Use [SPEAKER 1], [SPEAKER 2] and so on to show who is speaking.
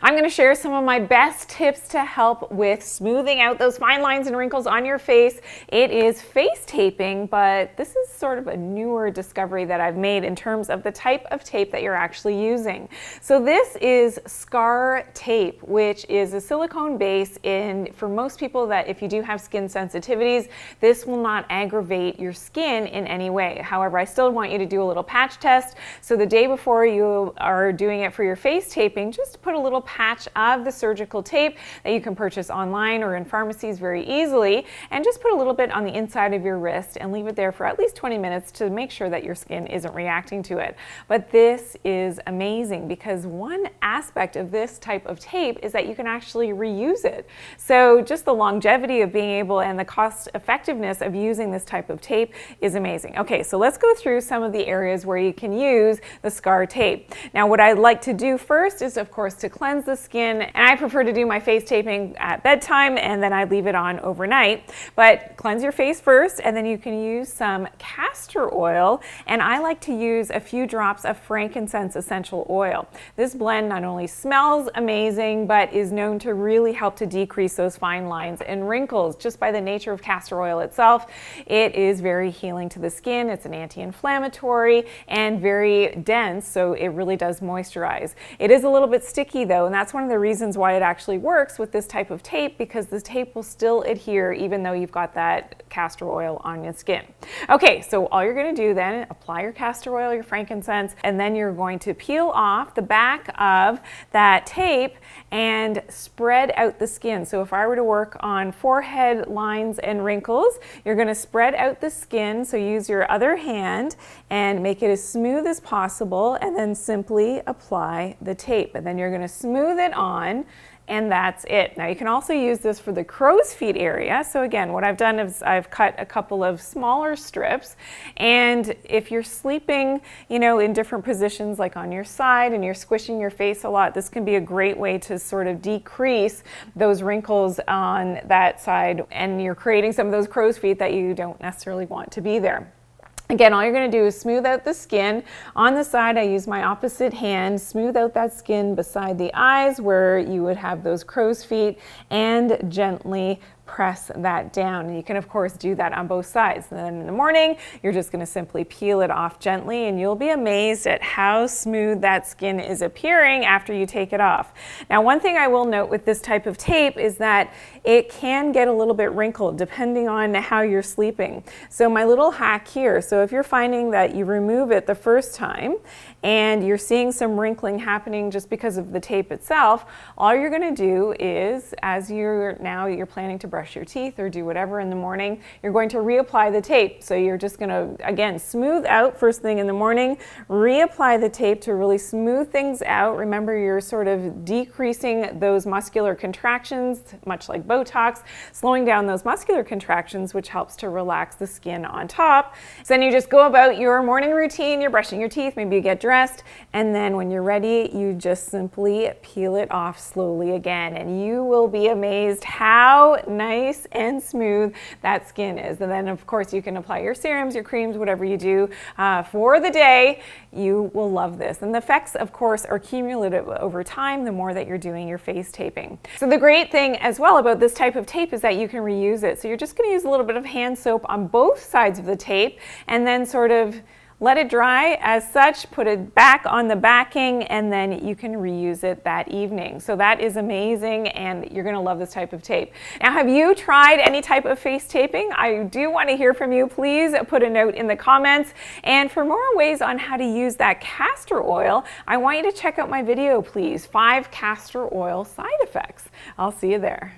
[SPEAKER 1] I'm going to share some of my best tips to help with smoothing out those fine lines and wrinkles on your face. It is face taping, but this is sort of a newer discovery that I've made in terms of the type of tape that you're actually using. So this is scar tape, which is a silicone base for most people that if you do have skin sensitivities, this will not aggravate your skin in any way. However, I still want you to do a little patch test. So the day before you are doing it for your face taping, just put a little patch of the surgical tape that you can purchase online or in pharmacies very easily, and just put a little bit on the inside of your wrist and leave it there for at least 20 minutes to make sure that your skin isn't reacting to it. But this is amazing because one aspect of this type of tape is that you can actually reuse it. So just the longevity of being able and the cost effectiveness of using this type of tape is amazing. Okay, so let's go through some of the areas where you can use the scar tape. Now what I like to do first is of course to cleanse the skin, and I prefer to do my face taping at bedtime and then I leave it on overnight. But cleanse your face first, and then you can use some castor oil, and I like to use a few drops of frankincense essential oil. This blend not only smells amazing but is known to really help to decrease those fine lines and wrinkles just by the nature of castor oil itself. It is very healing to the skin. It's an anti-inflammatory and very dense, so it really does moisturize. It is a little bit sticky though, and that's one of the reasons why it actually works with this type of tape, because this tape will still adhere even though you've got that castor oil on your skin. Okay, so all you're going to do then, apply your castor oil, your frankincense, and then you're going to peel off the back of that tape and spread out the skin. So if I were to work on forehead lines and wrinkles, you're going to spread out the skin, so use your other hand and make it as smooth as possible, and then simply apply the tape, and then you're going to smooth it on, and that's it. Now you can also use this for the crow's feet area. So again, what I've done is I've cut a couple of smaller strips, and if you're sleeping, in different positions like on your side and you're squishing your face a lot, this can be a great way to sort of decrease those wrinkles on that side, and you're creating some of those crow's feet that you don't necessarily want to be there. Again, all you're going to do is smooth out the skin. On the side, I use my opposite hand, smooth out that skin beside the eyes where you would have those crow's feet, and gently press that down. And you can of course do that on both sides. And then in the morning, you're just going to simply peel it off gently, and you'll be amazed at how smooth that skin is appearing after you take it off. Now, one thing I will note with this type of tape is that it can get a little bit wrinkled depending on how you're sleeping. So my little hack here, so if you're finding that you remove it the first time and you're seeing some wrinkling happening just because of the tape itself, all you're going to do is, as you're planning to brush your teeth or do whatever in the morning, you're going to reapply the tape. So you're just going to, again, smooth out first thing in the morning, reapply the tape to really smooth things out. Remember, you're sort of decreasing those muscular contractions, much like Botox, slowing down those muscular contractions, which helps to relax the skin on top. So then you just go about your morning routine, you're brushing your teeth, maybe you get dressed, and then when you're ready, you just simply peel it off slowly again, and you will be amazed how nice and smooth that skin is. And then of course you can apply your serums, your creams, whatever you do for the day. You will love this. And the effects of course are cumulative over time the more that you're doing your face taping. So the great thing as well about this type of tape is that you can reuse it. So you're just going to use a little bit of hand soap on both sides of the tape, and then sort of let it dry as such, put it back on the backing, and then you can reuse it that evening. So that is amazing, and you're gonna love this type of tape. Now, have you tried any type of face taping? I do want to hear from you. Please put a note in the comments. And for more ways on how to use that castor oil, I want you to check out my video, please. 5 castor oil side effects. I'll see you there.